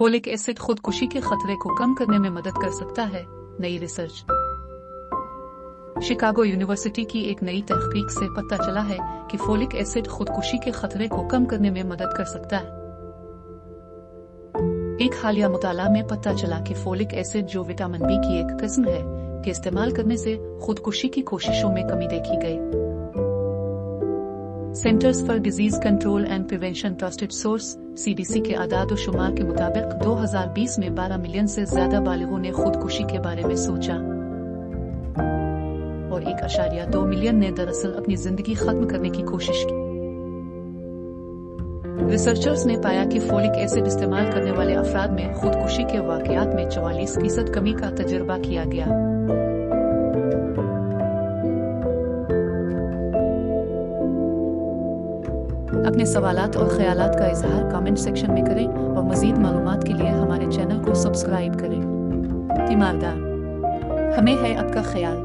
Folic acid खुदकुशी के खतरे को कम करने में मदद कर सकता है, नई रिसर्च। शिकागो यूनिवर्सिटी की एक नई तहकीक से पता चला है कि फोलिक एसिड खुदकुशी के खतरे को कम करने में मदद कर सकता है। एक हालिया मुताला में पता चला कि फोलिक एसिड, जो विटामिन बी की एक किस्म है, के इस्तेमाल करने से खुदकुशी की कोशिशों में कमी देखी गई। Centres for disease control and prevention trusted source (CDC) के आदाद शुमार के मुताबिक 2020 में 12 मिलियन से ज्यादा बालिगों ने खुदकुशी के बारे में सोचा और 1.2 मिलियन ने दरअसल अपनी जिंदगी खत्म करने की कोशिश की। रिसर्चर्स ने पाया कि फोलिक एसिड इस्तेमाल करने वाले अफराद में खुदकुशी के वाकयात में 44% कमी का तजुर्बा किया गया। अपने सवालात और ख्यालात का इजहार कमेंट सेक्शन में करें और मजीद मालूमात के लिए हमारे चैनल को सब्सक्राइब करें। तीमारदार, हमें है आपका ख्याल।